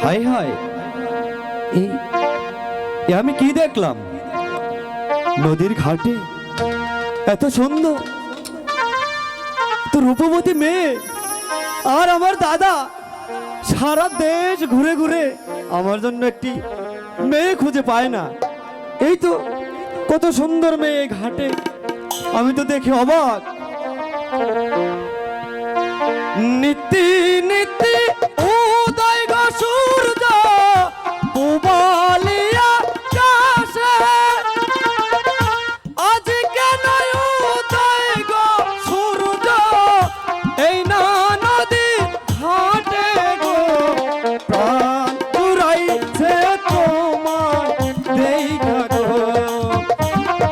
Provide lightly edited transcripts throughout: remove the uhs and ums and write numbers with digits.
হায় হায়, এই এ আমি কি দেখলাম? নদীর ঘাটে এত সুন্দর, তো রূপবতী মেয়ে, আর আমার দাদা সারা দেশ ঘুরে ঘুরে আমার জন্য একটি মেয়ে খুঁজে পায় না। এই তো কত সুন্দর মেয়ে ঘাটে, আমি তো দেখে অবাক। নীতি নীতি উদয় গো সূর্য পুবালিয়া কাশে, আজ কেন উদয় গো সূর্য এই না নদী ঘাটে গো, প্রাণ জুড়াইছে তোমার দেখা গো,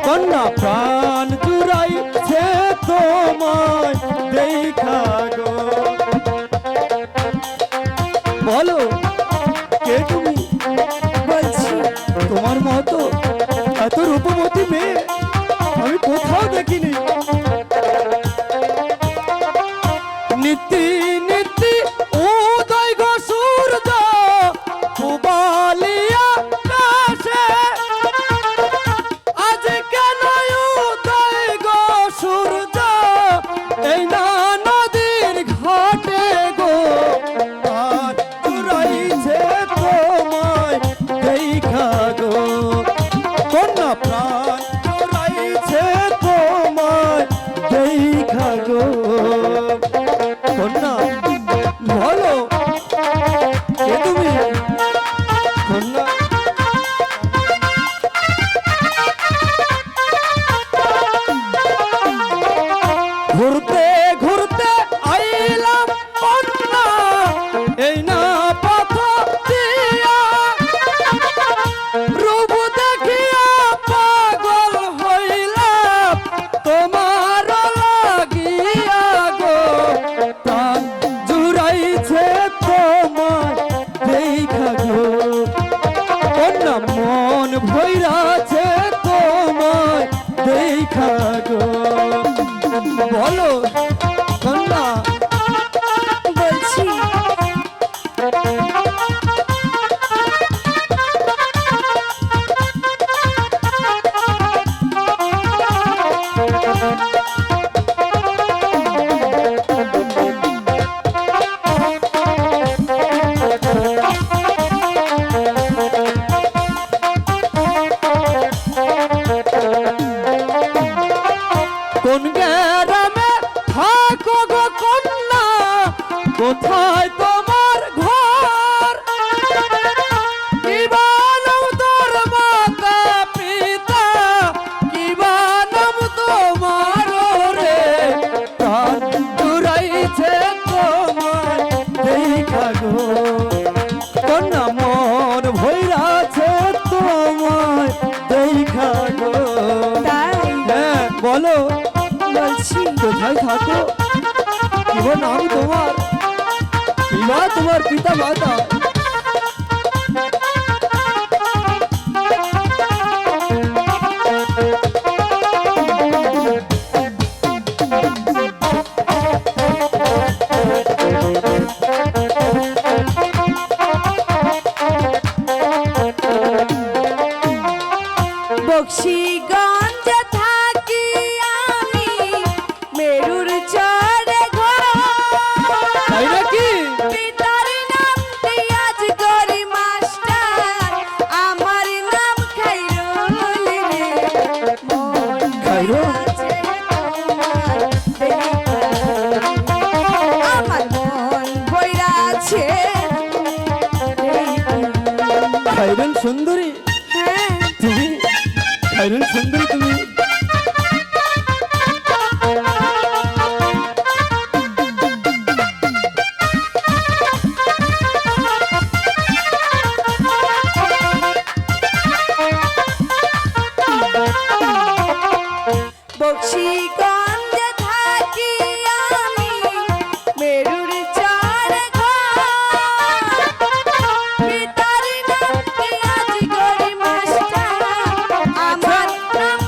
কন্যা প্রাণ জুড়াইছে তোমার দেখা গো। বলো কে তুমি? বলছি তোমার মতো এত রূপবতী মেয়ে আমি কোথাও দেখিনি। নীতি নীতি উদয় গো সূর্য পুবালিয়া কাশে, আজ কেন উদয় গো সূর্য এই না নদীর ঘাটে গো, আর জুড়াইছে তোমায় দেখা গো, কন্যা প্রাণ জুড়াইছে তোমায় দেখা গো। কন্যা বলো কে তুমি? কন্যা ঘুরতে ঘুরতে আইলাম কন্যা এই না পথ দিয়া, রূপ দেখিয়া পাগল হইলাম তোমার লাগিয়া গো, প্রাণ জুড়াইছে তোমার দেখা গো, কন্যা মন ভৈরাছে তোমার দেখা গো। বলো কন্যা। বলছি কোন গ্রামে থাকো গো কন্যা, কোথায় তোমার ঘর, কি বা নাম তোর মাতা পিতা, কি বা নাম তোমার রে, প্রাণ জুড়াইছে তোমার দেখা গো, কন্যা মন ভৈরাছে তোমার দেখা গো। তাই হ্যাঁ বলো বলছি কোথায় থাকো, কি বা নাম তোমার, কি বা তোমার পিতা মাতা? বক্সিগঞ্জে থাকি আমি, মেরুর চরে ঘর, তাই নাকি? পিতার নাম পিয়াজ গরি মাস্টার, আমার নাম খাইরুল রে, মন খাইরুল? আছে তোমার দেখা, আমার মন বইরা আছে খাইরুল সুন্দরী হ্যাঁ। তুমি, খাইরুল সুন্দরী তুমি। বক্সিগঞ্জে থাকি আমি, মেরুর চরে ঘর, পিতার নাম পিয়াজ গরি মাস্টার, আমার নাম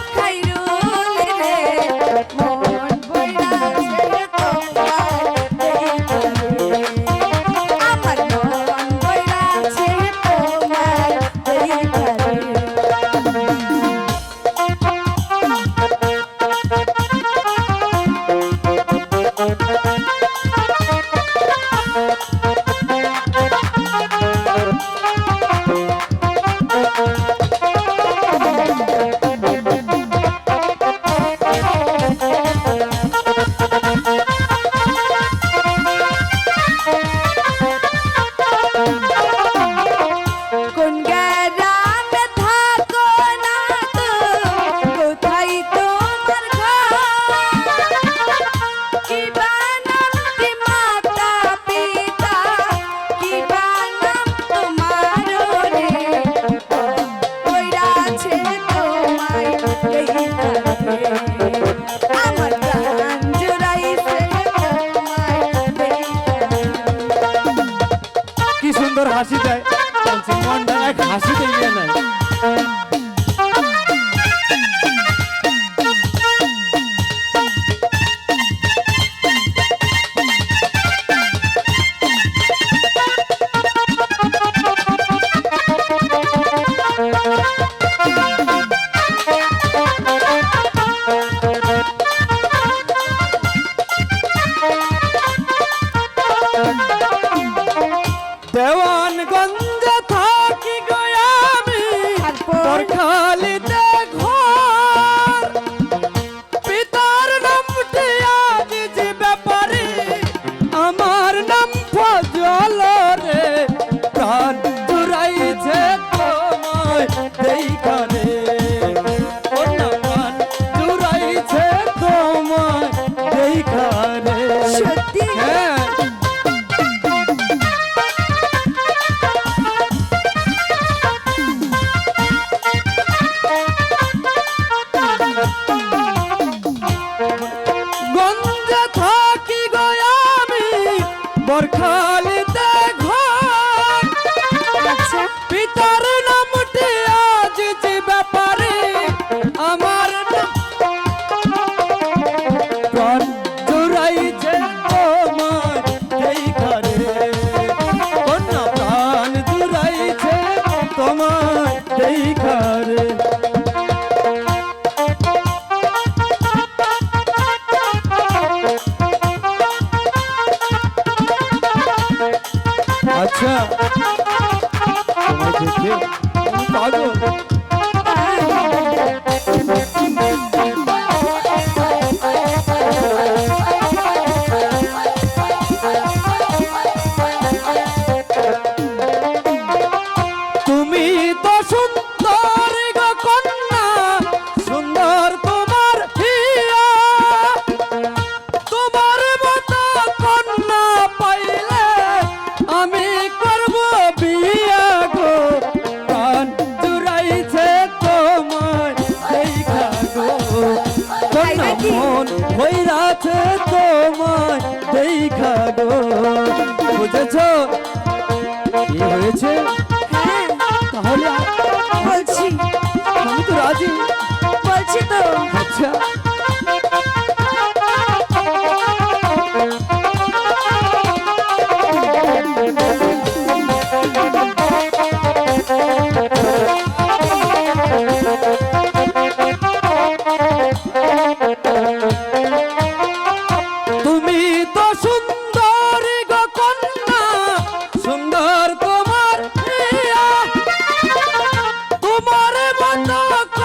সুন্দর হাসি দেয়, বলছি মনটা এক হাসি দিয়ে নাই। দেওয়ানগঞ্জে থাকি গো আমি, বরখালিতে ঘর। পিতার নামটি আজ যে ব্যাপারে, আমার নাম ফজল রে। প্রাণ জুড়াইছে তোমায় দেখা রে, ও না প্রাণ জুড়াইছে তোমায় দেখা রে। সত্যি? হ্যাঁ, গঞ্জে থাকি গো আমি, বরখালিতে ঘর। আচ্ছা, পিতার নামটি আজ যে ব্যাপারে, আমার নাম প্রাণ জুড়াইছে তোমায় দেখা রে, কন্যা প্রাণ জুড়াইছে তোমায় দেখা রে। আচ্ছা, তোমায় দেখে আমি পাগল। তুমি তো সুন্দর গো কন্যা, সুন্দর তোমার হিয়া। তোমার মতো কন্যা পাইলে আমি করব বিয়া গো। প্রাণ জুড়াইছে তোমায় দেখা গো, কন্যা মন হইরাছে তোমায় দেখা গো। বুঝেছো কি হয়েছে? হ্যাঁ তাহলে বলছি, আমি তো রাজি। বলছি তো। আচ্ছা, তুমি তো সুন্দর গো কন্যা, সুন্দর তোমার হিয়া। তোমার মতো